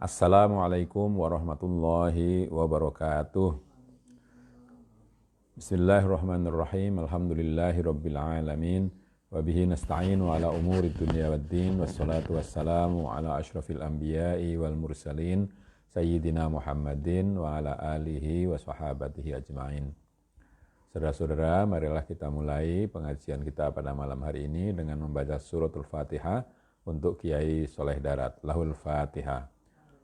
Assalamualaikum warahmatullahi wabarakatuh. Bismillahirrahmanirrahim. Alhamdulillahi rabbil alamin. Wa bihi nasta'inu ala umuri dunya waddin. Wassalatu wassalamu ala ashrafil anbiya'i wal mursalin. Sayyidina Muhammadin wa ala alihi wa sahabatihi ajma'in. Saudara-saudara, marilah kita mulai pengajian kita pada malam hari ini dengan membaca suratul Fatihah untuk Kiai Soleh Darat. Lahul Fatihah.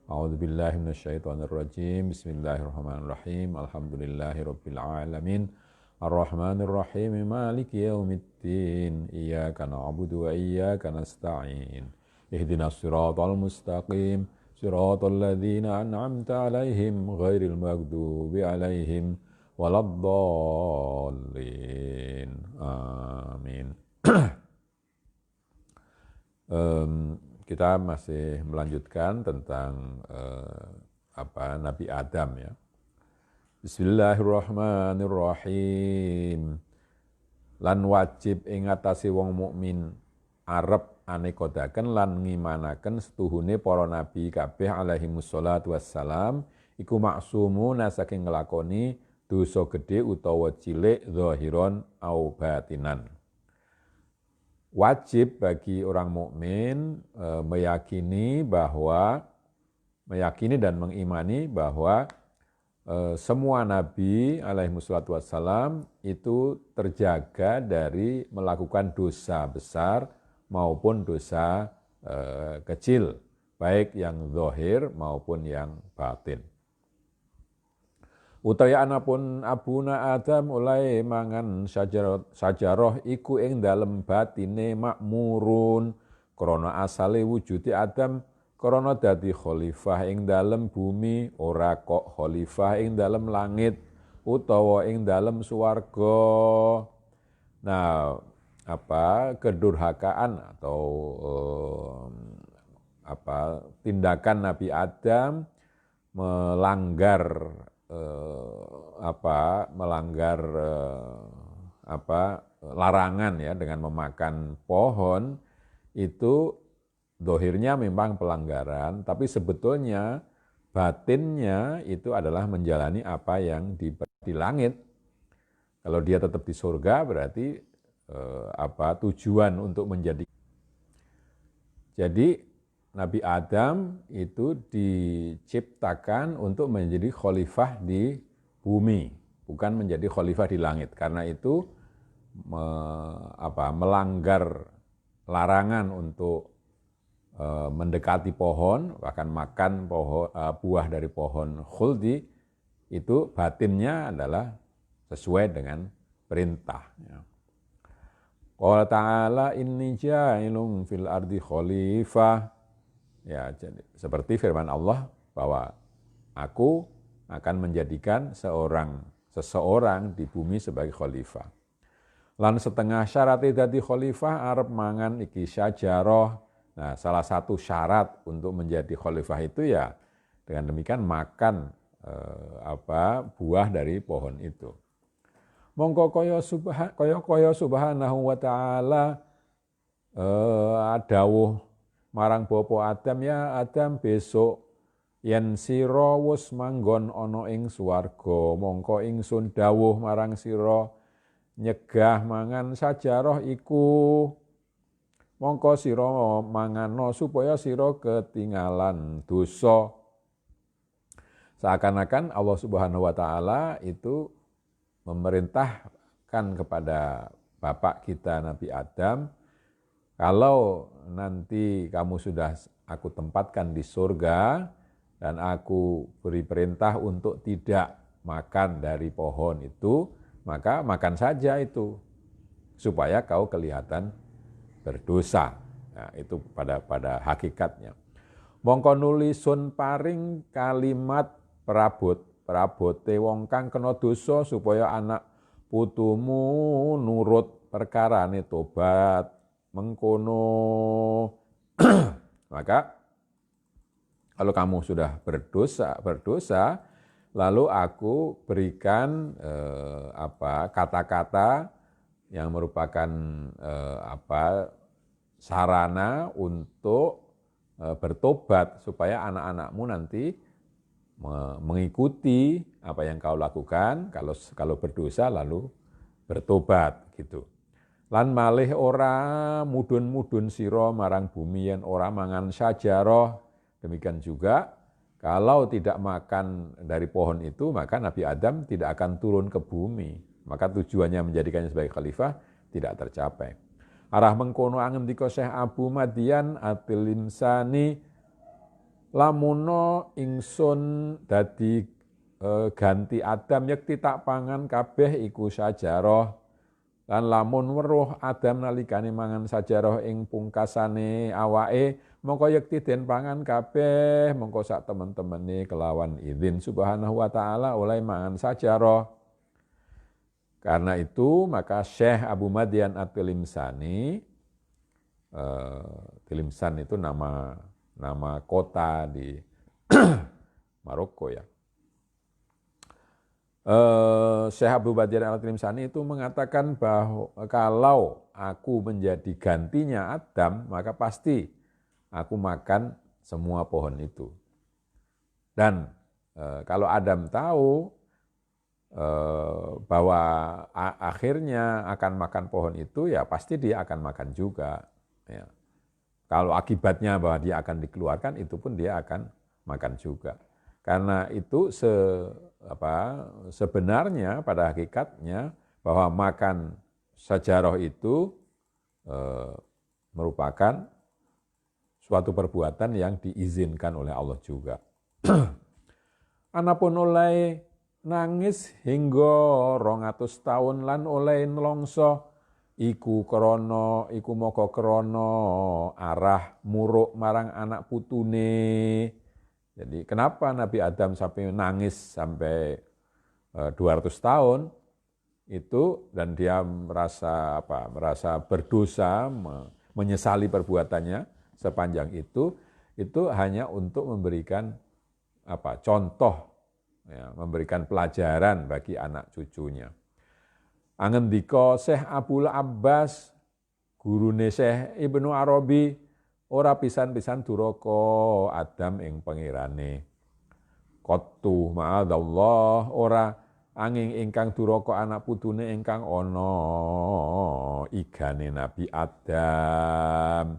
A'udzubillahi minasyaitonirrajim. Bismillahirrahmanirrahim. Alhamdulillahirabbil alamin. Arrahmanirrahim. Maliki yaumiddin. Iyyaka na'budu wa iyyaka nasta'in. Ihdinas siratal mustaqim. Siratal ladzina an'amta 'alaihim ghairil maghdubi 'alaihim waladdallin. Amin. Kita masih melanjutkan tentang Nabi Adam ya. Bismillahirrahmanirrahim. Lan wajib ing atase wong mukmin arep anekodaken lan ngimanaken setuhune para nabi kabeh alaihimus sholatu wassalam iku maksumuna saking nglakoni dosa gedhe utawa cilik zahiron au batinan. Wajib bagi orang mukmin meyakini dan mengimani bahwa semua nabi alaihi wassalatu wassalam itu terjaga dari melakukan dosa besar maupun dosa kecil, baik yang zahir maupun yang batin. Utawi anapun abuna Adam ulai mangan sajaroh iku ing dalem batine makmurun krana asale wujude Adam krana dadi khalifah ing dalem bumi ora kok khalifah ing dalem langit utawa ing dalem swarga. Nah, kedurhakaan atau tindakan Nabi Adam melanggar larangan ya dengan memakan pohon itu dohirnya memang pelanggaran, tapi sebetulnya batinnya itu adalah menjalani apa yang di langit. Kalau dia tetap di surga berarti tujuan untuk menjadi. Jadi Nabi Adam itu diciptakan untuk menjadi khalifah di bumi, bukan menjadi khalifah di langit. Karena itu melanggar larangan untuk mendekati pohon, bahkan makan buah dari pohon khuldi, itu batinnya adalah sesuai dengan perintah. Qala ta'ala inni ja'ilun fil ardi khalifah. Ya, jadi seperti firman Allah bahwa aku akan menjadikan seseorang di bumi sebagai khalifah. Lan setengah syarat dadi khalifah arep mangan iki syajarah. Nah, salah satu syarat untuk menjadi khalifah itu ya dengan demikian makan buah dari pohon itu. Mongko kaya subhanahu wa ta'ala dawuh marang Bapa Adam, ya Adam besok yen sira wis manggon ana ing swarga mongko ingsun dawuh marang sira nyegah mangan sajarah iku mongko sira mangano supaya sira ketinggalan dosa. Seakan-akan Allah Subhanahu wa taala itu memerintahkan kepada bapak kita Nabi Adam, kalau nanti kamu sudah aku tempatkan di surga dan aku beri perintah untuk tidak makan dari pohon itu, maka makan saja itu supaya kau kelihatan berdosa. Nah, itu pada hakikatnya. Mongko nulisun paring kalimat perabote wong kang kena dosa supaya anak putumu nurut perkarane tobat mengkono. Maka kalau kamu sudah berdosa lalu aku berikan kata-kata yang merupakan sarana untuk bertobat supaya anak-anakmu nanti mengikuti apa yang kau lakukan, kalau berdosa lalu bertobat gitu. Lan malih ora mudun-mudun sira marang bumi yen ora mangan sajaroh. Demikian juga kalau tidak makan dari pohon itu, maka Nabi Adam tidak akan turun ke bumi. Maka tujuannya menjadikannya sebagai khalifah tidak tercapai. Arah mengkono angendika Syekh Abu Madian atil insani lamuno ingsun dadi ganti Adam yekti tak pangan kabeh iku sajaroh. Lan lamun weruh Adam nalikane mangan sajaroh ing pungkasane awake mongko yekti den pangan kabeh mongko sak temen-temene kelawan izin subhanahu wa ta'ala oleh mangan sajaroh. Karena itu maka Syekh Abu Madian at-Tilimsani, Tilimsan itu nama kota di Maroko ya. Syekh Abu Madian at-Tilimsani itu mengatakan bahwa kalau aku menjadi gantinya Adam, maka pasti aku makan semua pohon itu. Dan kalau Adam tahu bahwa akhirnya akan makan pohon itu, ya pasti dia akan makan juga. Ya. Kalau akibatnya bahwa dia akan dikeluarkan, itu pun dia akan makan juga. Karena itu sebenarnya pada hakikatnya bahwa makan sajaroh itu merupakan suatu perbuatan yang diizinkan oleh Allah juga. Anapun oleh nangis hingga 200 tahun lan oleh nelongso iku moko krono arah muruk marang anak putune. Jadi kenapa Nabi Adam sampai nangis sampai 200 tahun itu, dan dia merasa berdosa, menyesali perbuatannya sepanjang itu hanya untuk memberikan contoh, ya, memberikan pelajaran bagi anak cucunya. Angendika Syekh Abul Abbas, gurune Syekh Ibnu Arabi, ora pisan-pisan duraka Adam ing pengirane. Qattu ma'adallah, ora angin ingkang duraka anak putune ingkang ana igane Nabi Adam.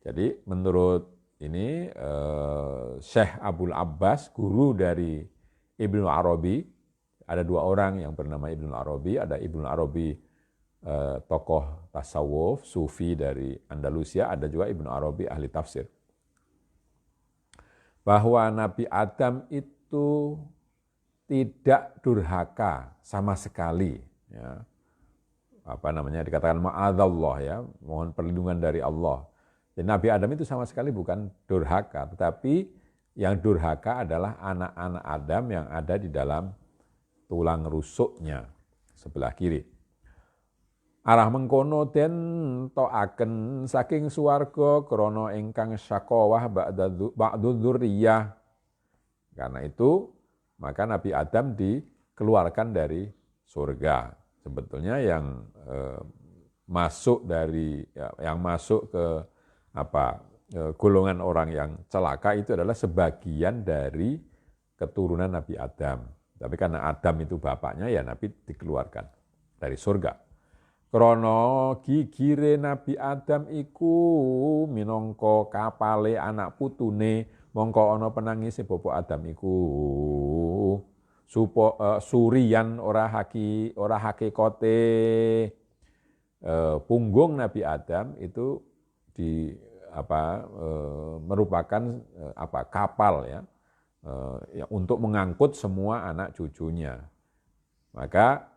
Jadi menurut ini Syekh Abul Abbas, guru dari Ibnu Arabi, ada dua orang yang bernama Ibnu Arabi, ada Ibnu Arabi tokoh tasawuf, sufi dari Andalusia, ada juga Ibnu Arabi ahli tafsir. Bahwa Nabi Adam itu tidak durhaka sama sekali, ya. Dikatakan ma'adzallah, ya, mohon perlindungan dari Allah. Jadi Nabi Adam itu sama sekali bukan durhaka, tetapi yang durhaka adalah anak-anak Adam yang ada di dalam tulang rusuknya sebelah kiri. Arah mengkono den toaken saking swarga krana ingkang syakawah ba'du dzurriyyah. Karena itu maka Nabi Adam dikeluarkan dari surga. Sebetulnya yang masuk ke golongan orang yang celaka itu adalah sebagian dari keturunan Nabi Adam. Tapi karena Adam itu bapaknya, ya Nabi dikeluarkan dari surga. Krana gigire Nabi Adam iku minangka kapale anak putune, mongko ana penangise bapak Adam iku surian ora hakikate. Punggung Nabi Adam itu merupakan kapal, ya, untuk mengangkut semua anak cucunya. Maka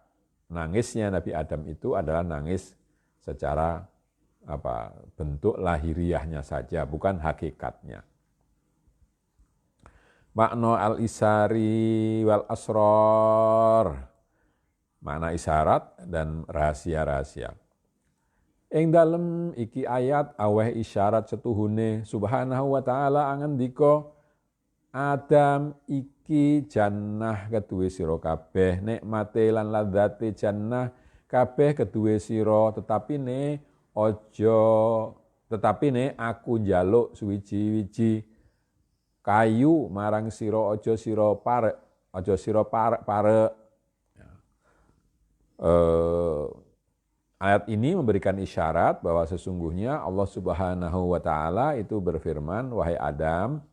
nangisnya Nabi Adam itu adalah nangis secara bentuk lahiriahnya saja, bukan hakikatnya. Makna al-isari wal asrar, makna isyarat dan rahasia-rahasia. Ing dalem iki ayat aweh isyarat setuhune subhanahu wa ta'ala angendika Adam iki jannah keduwe sira kabeh, nikmate lan ladzate jannah kabeh keduwe sira, tetapi aja Tetapi nek aku njaluk suwiji-wiji kayu marang sira aja sira parek, aja sira parek. Ayat ini memberikan isyarat bahwa sesungguhnya Allah Subhanahu wa taala itu berfirman, wahai Adam,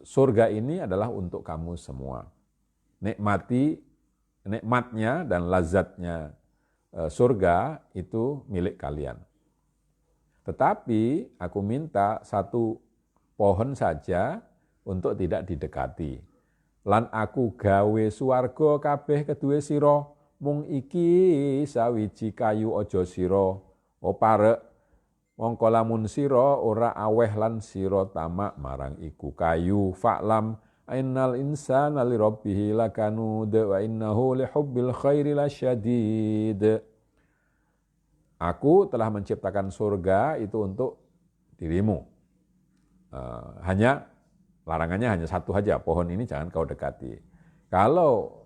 surga ini adalah untuk kamu semua. Nikmatnya dan lazatnya surga itu milik kalian. Tetapi aku minta satu pohon saja untuk tidak didekati. Lan aku gawe swarga kabeh kedue sira, mung iki sawiji kayu aja sira parek. Mongko lamun sira ora aweh lan sira tamak marang iku kayu, fa'lam innal insana li rabbih lakanud wa innahu li hubbil khairi lasyadid. Aku telah menciptakan surga itu untuk dirimu. Larangannya hanya satu saja, pohon ini jangan kau dekati. Kalau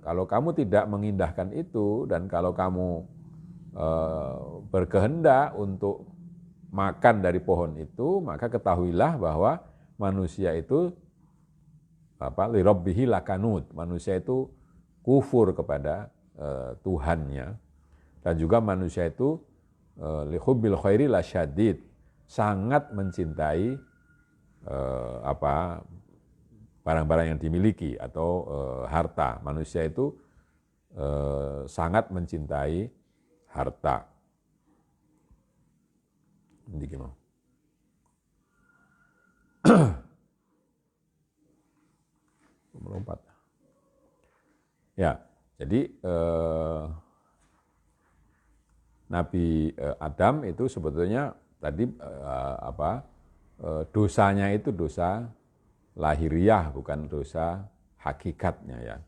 kalau kamu tidak mengindahkan itu dan kalau kamu berkehendak untuk makan dari pohon itu, maka ketahuilah bahwa manusia itu li rabbihi lakanud. Manusia itu kufur kepada Tuhannya, dan juga manusia itu li hubbil khairi lasyadid, sangat mencintai barang-barang yang dimiliki atau harta. Manusia itu sangat mencintai harta. Ini gimana? Melompat. Ya, jadi Nabi Adam itu sebetulnya tadi dosanya itu dosa lahiriah, bukan dosa hakikatnya ya.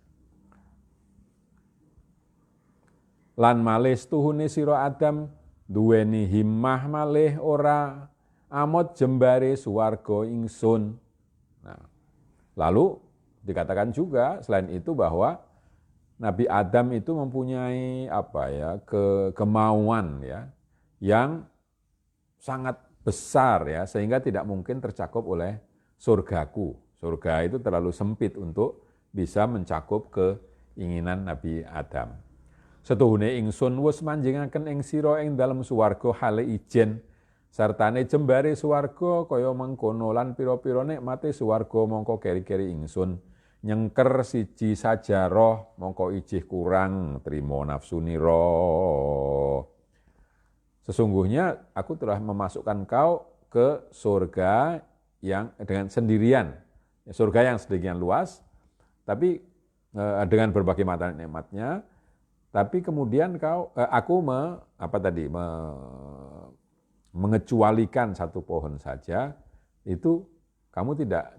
Lan malih tuhune sira Adam duweni himmah malih ora amot jembare suwarga ingsun. Nah, lalu dikatakan juga selain itu bahwa Nabi Adam itu mempunyai kemauan ya yang sangat besar ya, sehingga tidak mungkin tercakup oleh surgaku. Surga itu terlalu sempit untuk bisa mencakup keinginan Nabi Adam. Setuhune ingsun wis manjingaken ing sira ing dalem swarga hale ijen sartane jembare swarga kaya mengkono lan pira-pira nikmate swarga mongko keri-keri ingsun nyengker siji sajaroh mongko ijih kurang trimo nafsunira. Sesungguhnya aku telah memasukkan kau ke surga yang dengan sendirian, surga yang sedemikian luas, tapi dengan berbagai macam nikmatnya. Tapi kemudian aku mengecualikan satu pohon saja, itu kamu tidak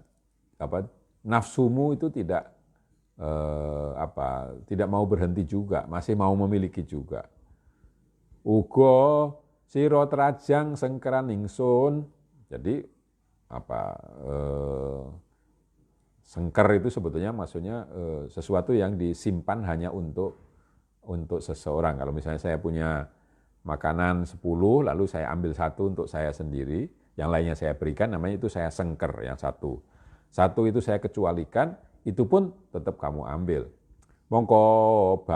nafsumu itu tidak mau berhenti juga, masih mau memiliki juga. Uga sira trajang sengkeran ingsun. Jadi sengker itu sebetulnya maksudnya sesuatu yang disimpan hanya untuk seseorang. Kalau misalnya saya punya makanan 10, lalu saya ambil satu untuk saya sendiri, yang lainnya saya berikan, namanya itu saya sengker yang satu. Satu itu saya kecualikan, itu pun tetap kamu ambil. Mongko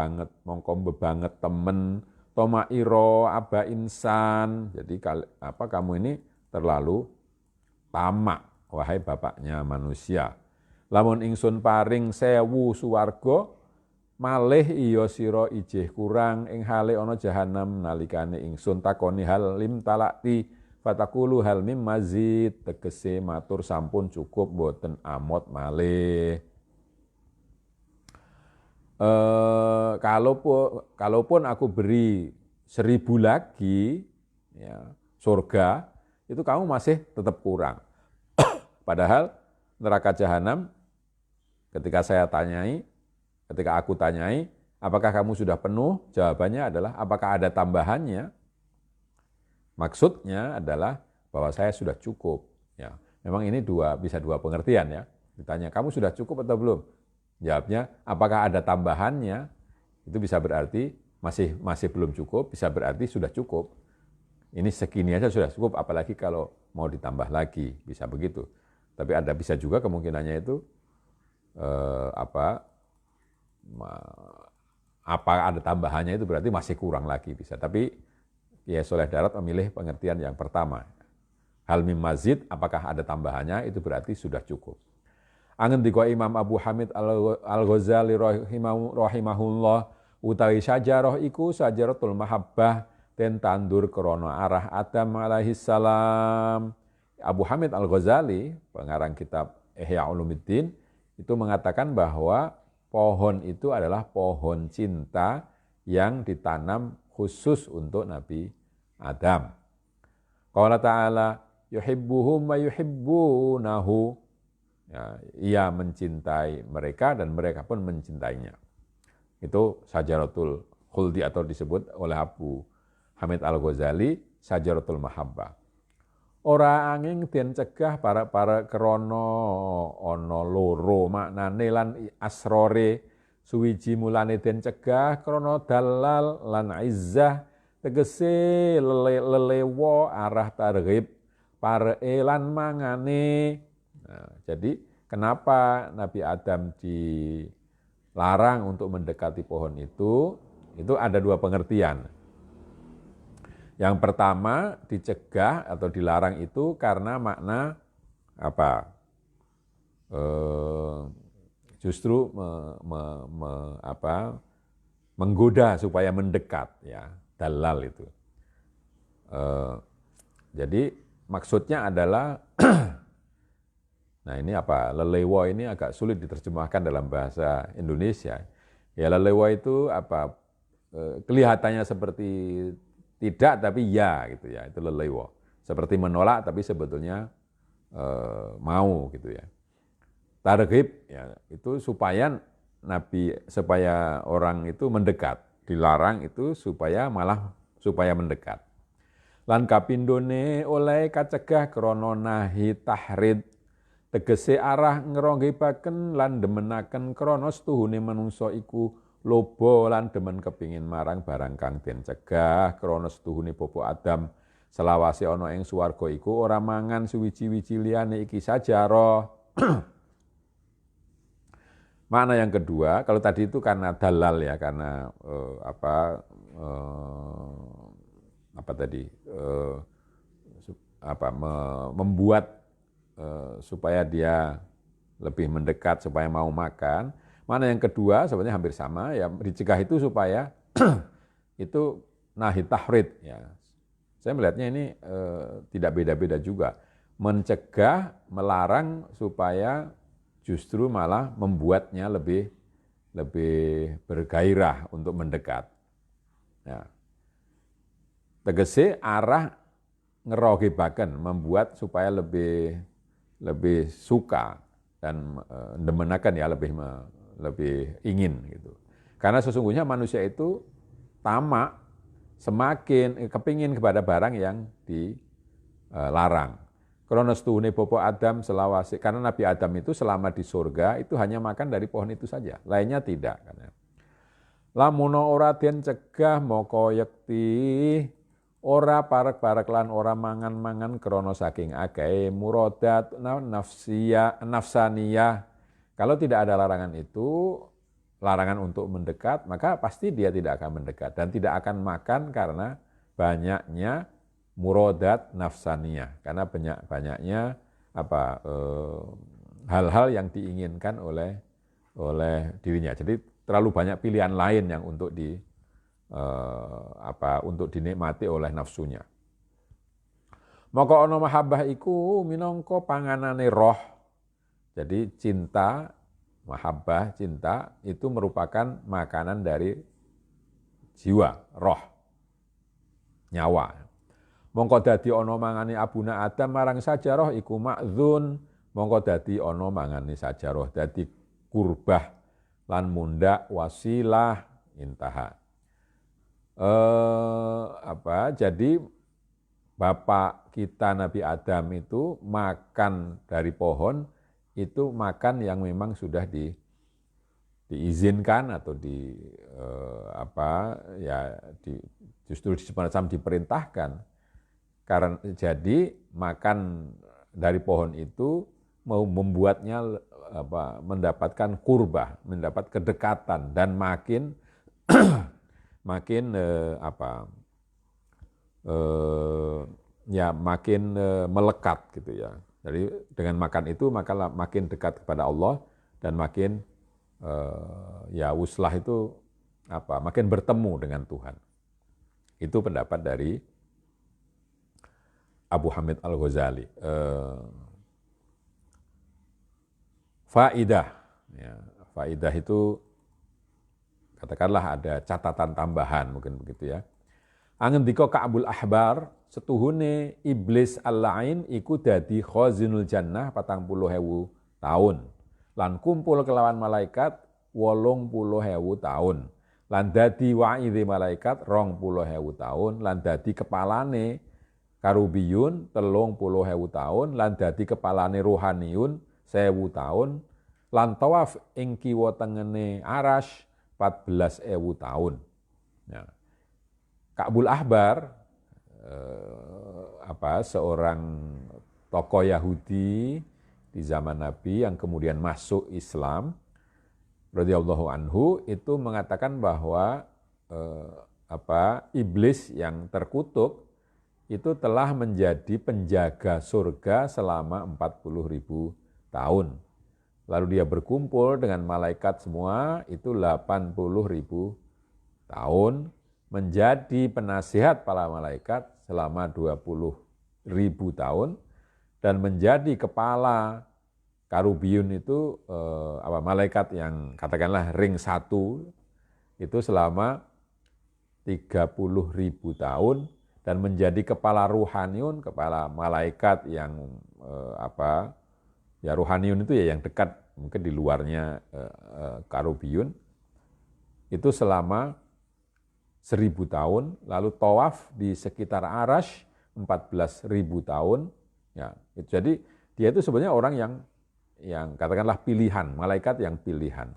bebanget temen, tomairo aba insan. Jadi kamu ini terlalu tamak, wahai bapaknya manusia. Lamun ingsun paring 1000 suwarga, malih iya sira ijih kurang ing hale ana jahanam nalikane ingsun takoni hal lim talakti fatakulu hal mim mazid, tegese matur sampun cukup boten amot malih. Kalaupun aku beri 1000 lagi ya, surga itu kamu masih tetap kurang. Padahal neraka jahanam ketika aku tanyai, apakah kamu sudah penuh? Jawabannya adalah, apakah ada tambahannya? Maksudnya adalah bahwa saya sudah cukup. Ya, memang ini bisa dua pengertian ya. Ditanya, kamu sudah cukup atau belum? Jawabnya, apakah ada tambahannya? Itu bisa berarti masih belum cukup, bisa berarti sudah cukup. Ini segini aja sudah cukup, apalagi kalau mau ditambah lagi, bisa begitu. Tapi bisa juga kemungkinannya itu apa ada tambahannya itu berarti masih kurang lagi bisa. Tapi Kiai Soleh Darat memilih pengertian yang pertama. Hal mim mazid, apakah ada tambahannya, itu berarti sudah cukup. Angen diko Imam Abu Hamid Al-Ghazali rahimahullah, utawi sajarah iku sajaratul mahabbah, den tandur krono arah Adam alaihi salam. Abu Hamid Al-Ghazali, pengarang kitab Ihya Ulumuddin, itu mengatakan bahwa pohon itu adalah pohon cinta yang ditanam khusus untuk Nabi Adam. Qala ta'ala yuhibbuhum wa yuhibbunahu. Ya, ia mencintai mereka dan mereka pun mencintainya. Itu sajaratul khuldi atau disebut oleh Abu Hamid Al-Ghazali sajaratul mahabbah. Ora angin den cegah para krono ana loro maknane lan asrore, suwiji mulane den cegah krono dalal lan izzah, tegese lelewo arah targhib paree lan mangane. Nah, jadi kenapa Nabi Adam dilarang untuk mendekati pohon itu ada dua pengertian. Yang pertama, dicegah atau dilarang itu karena makna apa? Justru menggoda supaya mendekat, ya, dalal itu. Jadi maksudnya adalah nah ini apa? Lelewo ini agak sulit diterjemahkan dalam bahasa Indonesia. Ya lelewo itu apa? Kelihatannya seperti tidak tapi ya gitu ya, itu lelewo. Seperti menolak tapi sebetulnya mau gitu ya. Targhib ya itu supaya orang itu mendekat. Dilarang itu supaya mendekat. Lan kapindone oleh kacegah krana nahi tahrid, tegese arah ngronggebaken lan demenaken krana setuhune manungsa iku loba lan demen kepingin marang barang kang den cegah krana setuhune Bapak Adam selawase ana ing swarga iku ora mangan suwiji-wiji liyane iki sajarah. Makna yang kedua, kalau tadi itu karena dalal ya, karena membuat supaya dia lebih mendekat, supaya mau makan. Mana yang kedua sebenarnya hampir sama, ya dicegah itu supaya itu nahi tahrid. Ya. Saya melihatnya ini tidak beda-beda juga. Mencegah, melarang supaya justru malah membuatnya lebih bergairah untuk mendekat. Ya. Tegese arah ngerogibaken, membuat supaya lebih suka dan demenakan ya, lebih ingin gitu. Karena sesungguhnya manusia itu tamak, semakin kepingin kepada barang yang dilarang. Karena setuhune Bapak Adam selawase, karena Nabi Adam itu selama di surga itu hanya makan dari pohon itu saja, lainnya tidak. Lamuno ora den cegah moko yekti, ora parek-parek lan ora mangan-mangan krana saking akeh muradat nafsaniyah. Kalau tidak ada larangan itu, larangan untuk mendekat, maka pasti dia tidak akan mendekat dan tidak akan makan karena banyaknya muradat nafsaniyah, karena banyaknya hal-hal yang diinginkan oleh dirinya. Jadi terlalu banyak pilihan lain yang untuk dinikmati oleh nafsunya. Maka ana mahabbah iku minangka panganane roh. Jadi cinta, mahabbah, cinta itu merupakan makanan dari jiwa, roh, nyawa. Mongko dadi ana mangane abuna Adam marang sajarah iku ma'dzun, mongko dadi ana mangane sajarah dadi kurbah lan mundak wasilah intaha. Jadi bapak kita Nabi Adam itu makan dari pohon, itu makan yang memang sudah diizinkan atau justru semacam diperintahkan. Karena jadi makan dari pohon itu mau membuatnya mendapatkan kurbah, mendapat kedekatan dan makin melekat gitu ya. Jadi dengan makan itu maka makin dekat kepada Allah dan makin wuslah itu makin bertemu dengan Tuhan. Itu pendapat dari Abu Hamid Al-Ghazali. Faidah, ya, faidah itu katakanlah ada catatan tambahan mungkin begitu ya. Angendika Ka'bul Ahbar setuhune iblis al-lain iku dadi khazinul jannah 40.000 tahun. Lan kumpul kelawan malaikat 80.000 tahun. Lan dadi wa'idhi malaikat 20.000 tahun. Lan dadi kepalane karubiyun 30.000 tahun. Lan dadi kepalane rohaniyun 1.000 tahun. Lan tawaf ing kiwa tengene arash 14.000 tahun. Ya. Ka'bul Ahbar seorang tokoh Yahudi di zaman Nabi yang kemudian masuk Islam radhiyallahu anhu itu mengatakan bahwa iblis yang terkutuk itu telah menjadi penjaga surga selama 40.000 tahun. Lalu dia berkumpul dengan malaikat semua itu 80.000 tahun menjadi penasihat para malaikat selama 20.000 tahun dan menjadi kepala karubiyun itu malaikat yang katakanlah ring 1 itu selama 30.000 tahun dan menjadi kepala ruhaniyun, kepala malaikat yang ruhaniyun itu ya yang dekat mungkin di luarnya karubiyun itu selama 1.000 tahun, lalu tawaf di sekitar arash 14.000 tahun. Ya, jadi dia itu sebenarnya orang yang katakanlah pilihan, malaikat yang pilihan.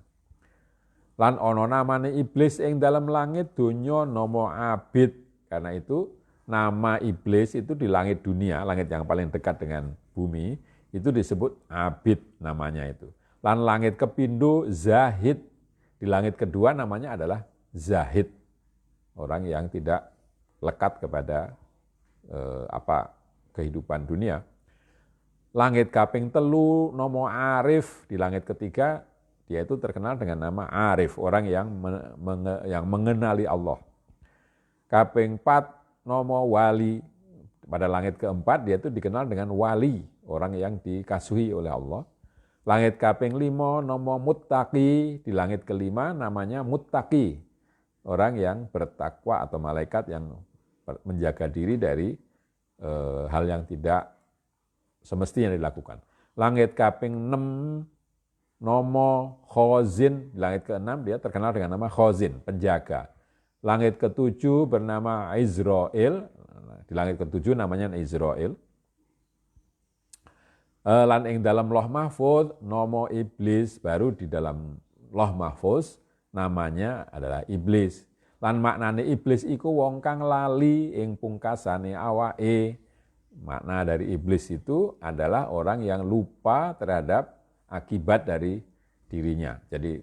Lan ono namane iblis ing dalam langit donya nama Abid. Karena itu nama iblis itu di langit dunia, langit yang paling dekat dengan bumi, itu disebut Abid namanya itu. Lan langit kepindo Zahid. Di langit kedua namanya adalah Zahid. Orang yang tidak lekat kepada kehidupan dunia. Langit kaping telu nomo Arif, di langit ketiga dia itu terkenal dengan nama Arif, orang yang mengenali Allah. Kaping 4 nomo Wali, pada langit keempat dia itu dikenal dengan Wali, orang yang dikasihi oleh Allah. Langit kaping 5 nomo Muttaqi, di langit kelima namanya Muttaqi, orang yang bertakwa atau malaikat yang menjaga diri dari hal yang tidak semestinya dilakukan. Langit kaping 6 nomo Khazin, di langit ke-6 dia terkenal dengan nama Khazin, penjaga. Langit ke-7 bernama Izrail, di langit ke-7 namanya Izrail. Lan ing dalam Loh Mahfuz nomo Iblis, baru di dalam Loh Mahfuz namanya adalah iblis. Lan maknane iblis iku wong kang lali ing pungkasane awake. Makna dari iblis itu adalah orang yang lupa terhadap akibat dari dirinya. Jadi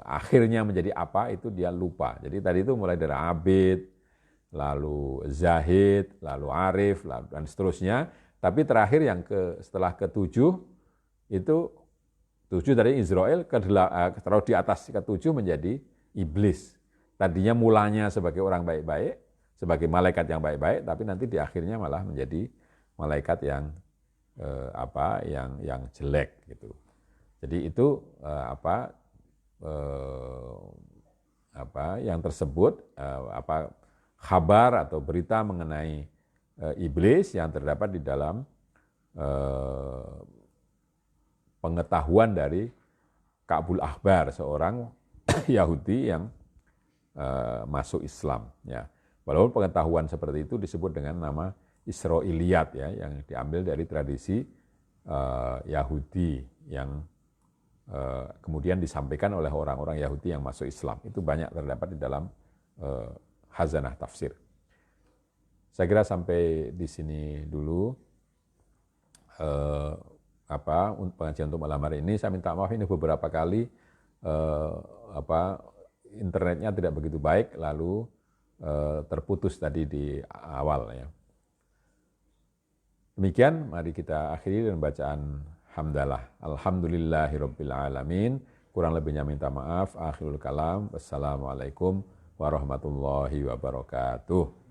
akhirnya menjadi apa itu dia lupa. Jadi tadi itu mulai dari abid, lalu zahid, lalu arif, dan seterusnya. Tapi terakhir yang setelah ke-7 itu 7 dari Israel, taruh di atas ke-7 menjadi iblis. Tadinya mulanya sebagai orang baik-baik, sebagai malaikat yang baik-baik, tapi nanti di akhirnya malah menjadi malaikat yang yang jelek gitu. Jadi itu yang tersebut kabar atau berita mengenai iblis yang terdapat di dalam pengetahuan dari Ka'bul Ahbar, seorang Yahudi yang masuk Islam. Ya. Walaupun pengetahuan seperti itu disebut dengan nama Israiliyat, ya, yang diambil dari tradisi Yahudi yang kemudian disampaikan oleh orang-orang Yahudi yang masuk Islam. Itu banyak terdapat di dalam khazanah tafsir. Saya kira sampai di sini dulu pengajian untuk malam hari ini. Saya minta maaf, ini beberapa kali internetnya tidak begitu baik, lalu terputus tadi di awal ya. Demikian, mari kita akhiri dengan bacaan hamdalah. Alhamdulillahirabbil alamin. Kurang lebihnya minta maaf. Akhirul kalam. Wassalamualaikum warahmatullahi wabarakatuh.